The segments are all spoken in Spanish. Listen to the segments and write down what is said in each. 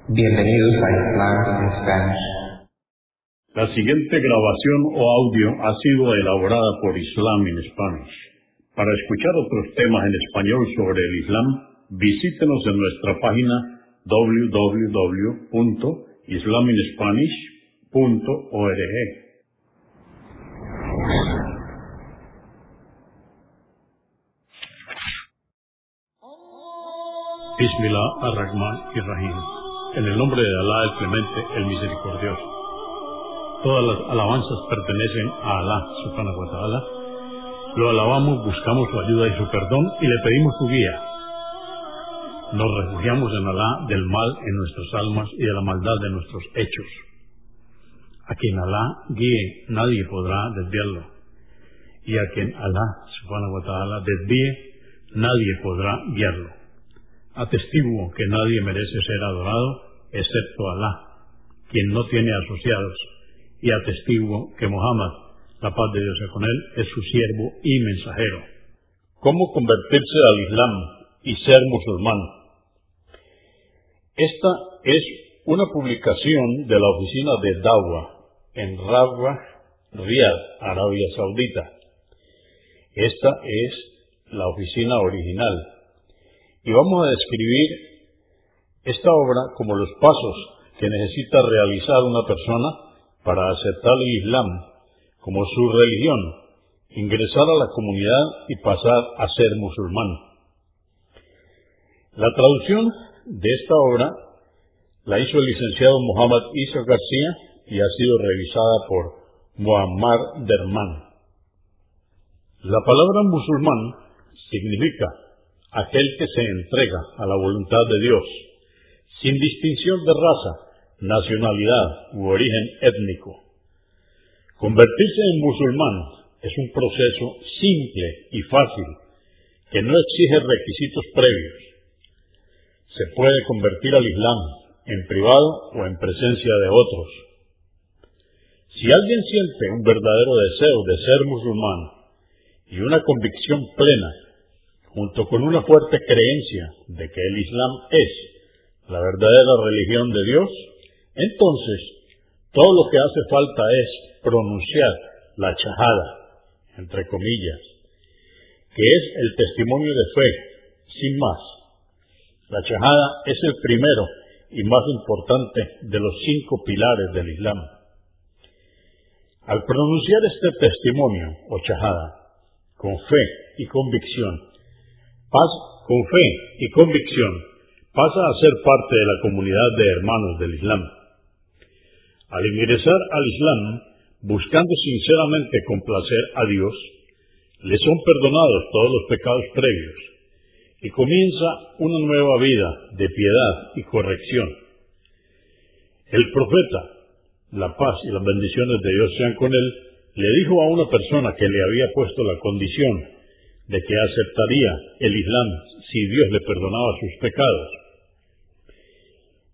Bienvenidos a Islam en Spanish. La siguiente grabación o audio ha sido elaborada por Islam in Spanish. Para escuchar otros temas en español sobre el Islam, visítenos en nuestra página www.islaminspanish.org. Bismillah ar-Rahman ar-Rahim. En el nombre de Alá, el Clemente, el Misericordioso. Todas las alabanzas pertenecen a Alá, subhanahu wa ta'ala. Lo alabamos, buscamos su ayuda y su perdón y le pedimos su guía. Nos refugiamos en Alá del mal en nuestras almas y de la maldad de nuestros hechos. A quien Alá guíe, nadie podrá desviarlo. Y a quien Alá, subhanahu wa ta'ala, desvíe, nadie podrá guiarlo. Atestiguo que nadie merece ser adorado excepto Alá, quien no tiene asociados, y atestiguo que Muhammad, la paz de Dios sea con él, es su siervo y mensajero. ¿Cómo convertirse al Islam y ser musulmán? Esta es una publicación de la oficina de Dawah en Rawdah, Riyadh, Arabia Saudita. Esta es la oficina original. Y vamos a describir esta obra como los pasos que necesita realizar una persona para aceptar el Islam como su religión, ingresar a la comunidad y pasar a ser musulmán. La traducción de esta obra la hizo el licenciado Muhammad Isa García y ha sido revisada por Muammar Derman. La palabra musulmán significa aquel que se entrega a la voluntad de Dios, sin distinción de raza, nacionalidad u origen étnico. Convertirse en musulmán es un proceso simple y fácil, que no exige requisitos previos. Se puede convertir al Islam en privado o en presencia de otros. Si alguien siente un verdadero deseo de ser musulmán y una convicción plena, junto con una fuerte creencia de que el Islam es la verdadera religión de Dios, entonces todo lo que hace falta es pronunciar la shahada, entre comillas, que es el testimonio de fe, sin más. La shahada es el primero y más importante de los 5 pilares del Islam. Al pronunciar este testimonio o shahada, con fe y convicción, pasa a ser parte de la comunidad de hermanos del Islam. Al ingresar al Islam, buscando sinceramente complacer a Dios, le son perdonados todos los pecados previos y comienza una nueva vida de piedad y corrección. El profeta, la paz y las bendiciones de Dios sean con él, le dijo a una persona que le había puesto la condición de que aceptaría el Islam si Dios le perdonaba sus pecados: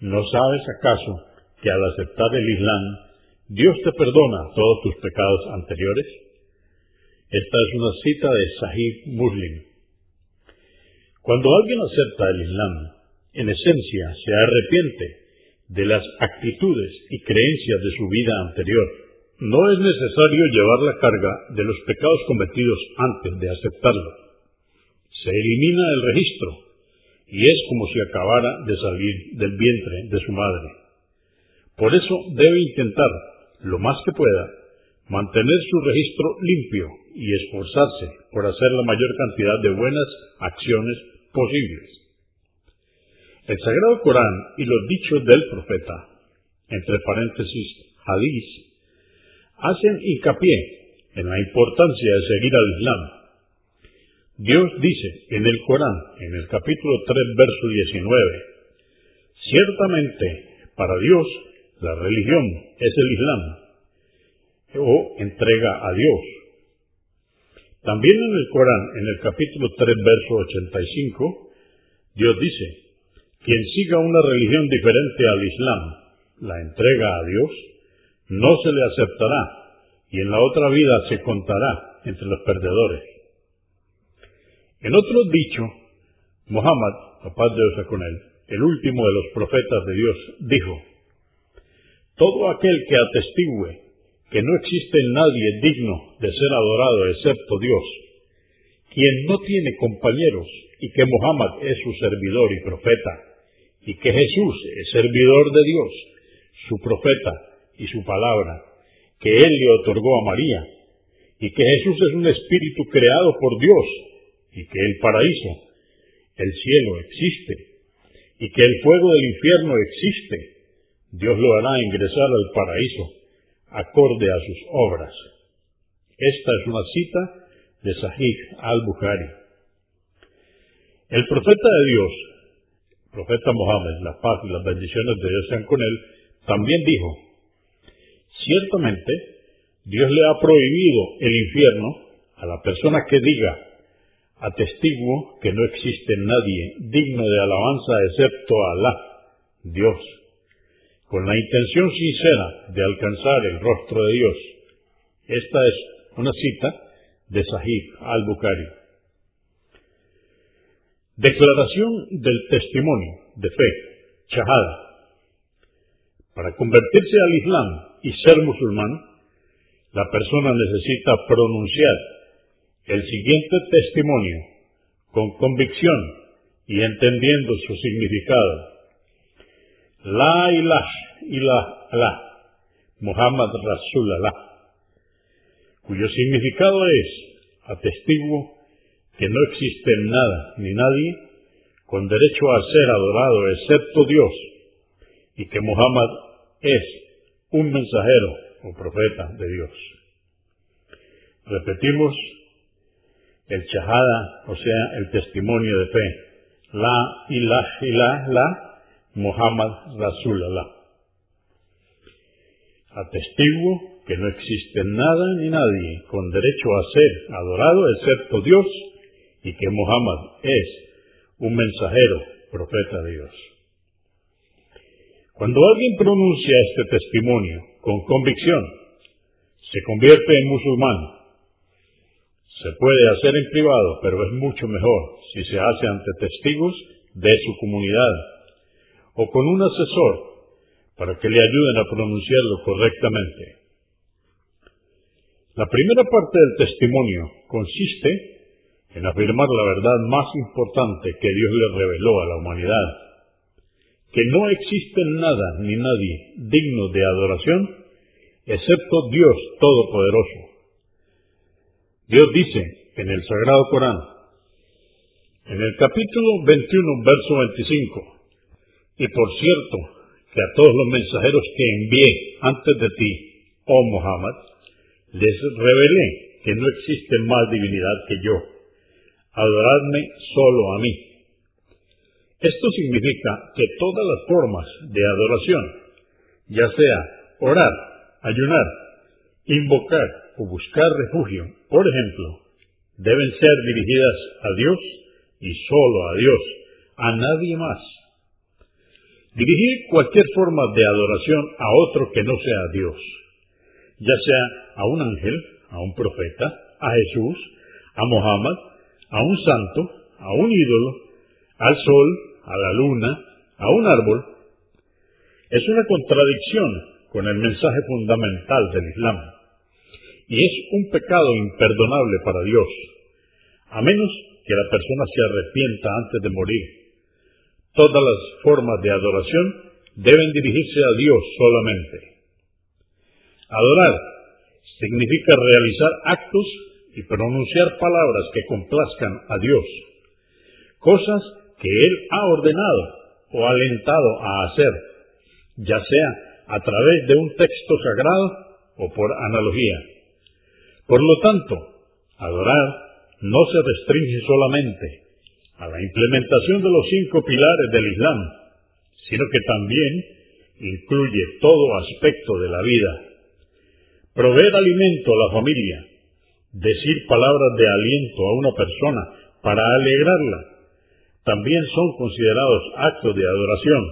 ¿no sabes acaso que al aceptar el Islam, Dios te perdona todos tus pecados anteriores? Esta es una cita de Sahih Muslim. Cuando alguien acepta el Islam, en esencia se arrepiente de las actitudes y creencias de su vida anterior. No es necesario llevar la carga de los pecados cometidos antes de aceptarlo. Se elimina el registro y es como si acabara de salir del vientre de su madre. Por eso debe intentar, lo más que pueda, mantener su registro limpio y esforzarse por hacer la mayor cantidad de buenas acciones posibles. El Sagrado Corán y los dichos del profeta, entre paréntesis, hadís, hacen hincapié en la importancia de seguir al Islam. Dios dice en el Corán, en el capítulo 3, verso 19, ciertamente para Dios la religión es el Islam, o entrega a Dios. También en el Corán, en el capítulo 3, verso 85, Dios dice, quien siga una religión diferente al Islam, la entrega a Dios, no se le aceptará, y en la otra vida se contará entre los perdedores. En otro dicho, Muhammad, la paz de Dios sea con él, el último de los profetas de Dios, dijo: todo aquel que atestigue que no existe nadie digno de ser adorado excepto Dios, quien no tiene compañeros, y que Muhammad es su servidor y profeta, y que Jesús es servidor de Dios, su profeta y su palabra, que Él le otorgó a María, y que Jesús es un espíritu creado por Dios, y que el paraíso, el cielo existe, y que el fuego del infierno existe, Dios lo hará ingresar al paraíso, acorde a sus obras. Esta es una cita de Sahih al-Bukhari. El profeta de Dios, profeta Mohammed, la paz y las bendiciones de Dios sean con él, también dijo: ciertamente Dios le ha prohibido el infierno a la persona que diga: atestiguo que no existe nadie digno de alabanza excepto Alá, Dios, con la intención sincera de alcanzar el rostro de Dios. Esta es una cita de Sahih al-Bukhari. Declaración del testimonio de fe, shahada. Para convertirse al Islam y ser musulmán, la persona necesita pronunciar el siguiente testimonio con convicción y entendiendo su significado: La ilaha illallah, Muhammad Rasulullah, cuyo significado es: atestiguo que no existe nada ni nadie con derecho a ser adorado excepto Dios, y que Muhammad es un mensajero o profeta de Dios. Repetimos el shahada, o sea, el testimonio de fe: La ilaha illallah, Muhammad Rasulullah. Atestiguo que no existe nada ni nadie con derecho a ser adorado excepto Dios, y que Muhammad es un mensajero, profeta de Dios. Cuando alguien pronuncia este testimonio con convicción, se convierte en musulmán. Se puede hacer en privado, pero es mucho mejor si se hace ante testigos de su comunidad o con un asesor para que le ayuden a pronunciarlo correctamente. La primera parte del testimonio consiste en afirmar la verdad más importante que Dios le reveló a la humanidad: que no existe nada ni nadie digno de adoración excepto Dios Todopoderoso. Dios dice en el Sagrado Corán, en el capítulo 21, verso 25: y por cierto, que a todos los mensajeros que envié antes de ti, oh Muhammad, les revelé que no existe más divinidad que yo. Adoradme solo a mí. Esto significa que todas las formas de adoración, ya sea orar, ayunar, invocar o buscar refugio, por ejemplo, deben ser dirigidas a Dios y solo a Dios, a nadie más. Dirigir cualquier forma de adoración a otro que no sea Dios, ya sea a un ángel, a un profeta, a Jesús, a Muhammad, a un santo, a un ídolo, al sol, a la luna, a un árbol, es una contradicción con el mensaje fundamental del Islam, y es un pecado imperdonable para Dios, a menos que la persona se arrepienta antes de morir. Todas las formas de adoración deben dirigirse a Dios solamente. Adorar significa realizar actos y pronunciar palabras que complazcan a Dios, cosas que Él ha ordenado o alentado a hacer, ya sea a través de un texto sagrado o por analogía. Por lo tanto, adorar no se restringe solamente a la implementación de los 5 pilares del Islam, sino que también incluye todo aspecto de la vida. Proveer alimento a la familia, decir palabras de aliento a una persona para alegrarla, también son considerados actos de adoración,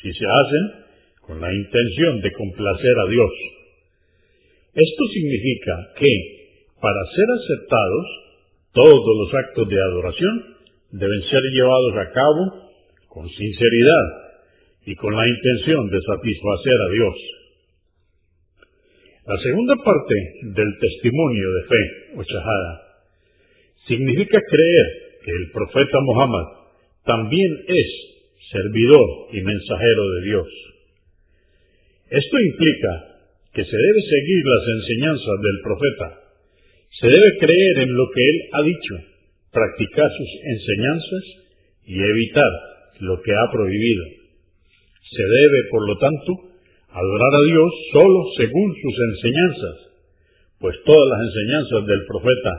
si se hacen con la intención de complacer a Dios. Esto significa que, para ser aceptados, todos los actos de adoración deben ser llevados a cabo con sinceridad y con la intención de satisfacer a Dios. La segunda parte del testimonio de fe o shahada significa creer que el profeta Muhammad también es servidor y mensajero de Dios. Esto implica que se debe seguir las enseñanzas del profeta, se debe creer en lo que él ha dicho, practicar sus enseñanzas y evitar lo que ha prohibido. Se debe, por lo tanto, adorar a Dios solo según sus enseñanzas, pues todas las enseñanzas del profeta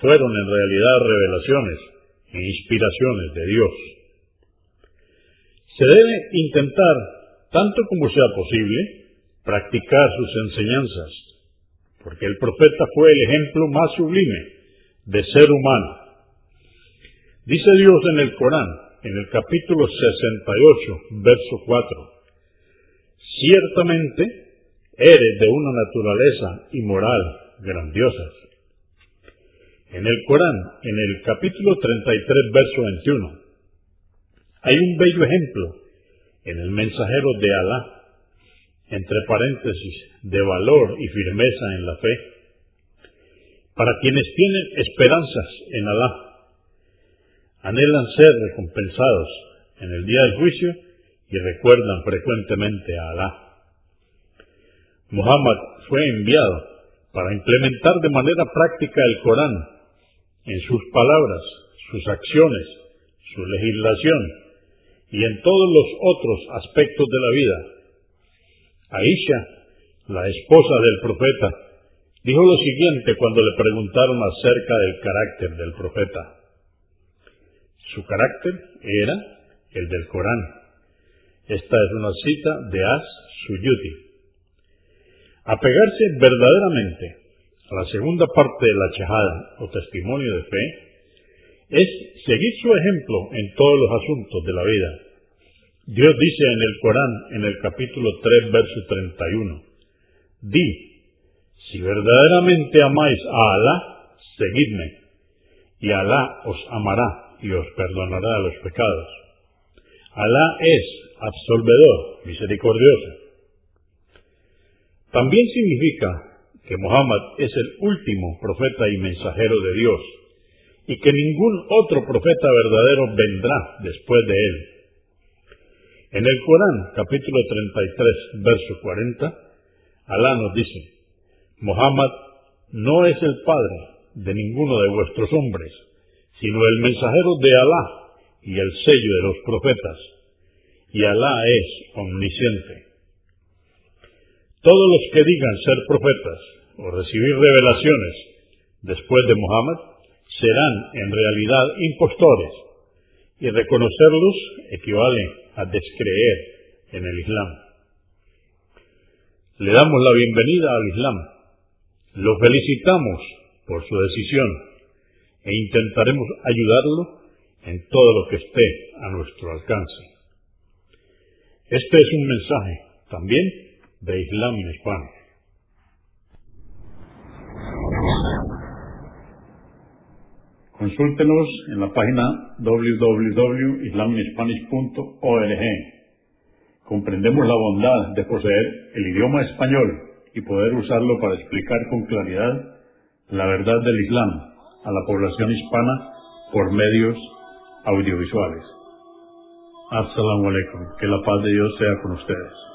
fueron en realidad revelaciones e inspiraciones de Dios. Se debe intentar, tanto como sea posible, practicar sus enseñanzas, porque el profeta fue el ejemplo más sublime de ser humano. Dice Dios en el Corán, en el capítulo 68, verso 4, ciertamente eres de una naturaleza y moral grandiosas. En el Corán, en el capítulo 33, verso 21, hay un bello ejemplo en el mensajero de Alá, entre paréntesis, de valor y firmeza en la fe, para quienes tienen esperanzas en Alá, anhelan ser recompensados en el día del juicio y recuerdan frecuentemente a Alá. Muhammad fue enviado para implementar de manera práctica el Corán en sus palabras, sus acciones, su legislación y en todos los otros aspectos de la vida. Aisha, la esposa del profeta, dijo lo siguiente cuando le preguntaron acerca del carácter del profeta. Su carácter era el del Corán. Esta es una cita de As-Suyuti. Apegarse verdaderamente a la segunda parte de la shahada o testimonio de fe es seguir su ejemplo en todos los asuntos de la vida. Dios dice en el Corán, en el capítulo 3, verso 31, di, si verdaderamente amáis a Alá, seguidme, y Alá os amará y os perdonará los pecados. Alá es absolvedor, misericordioso. También significa que Muhammad es el último profeta y mensajero de Dios, y que ningún otro profeta verdadero vendrá después de él. En el Corán, capítulo 33, verso 40, Alá nos dice, Muhammad no es el padre de ninguno de vuestros hombres, sino el mensajero de Alá y el sello de los profetas, y Alá es omnisciente. Todos los que digan ser profetas o recibir revelaciones después de Muhammad serán en realidad impostores, y reconocerlos equivale a descreer en el Islam. Le damos la bienvenida al Islam, lo felicitamos por su decisión e intentaremos ayudarlo en todo lo que esté a nuestro alcance. Este es un mensaje también de Islam en Hispanic. Consúltenos en la página www.islaminhispanic.org. Comprendemos la bondad de poseer el idioma español y poder usarlo para explicar con claridad la verdad del Islam a la población hispana por medios audiovisuales. Assalamu alaikum. Que la paz de Dios sea con ustedes.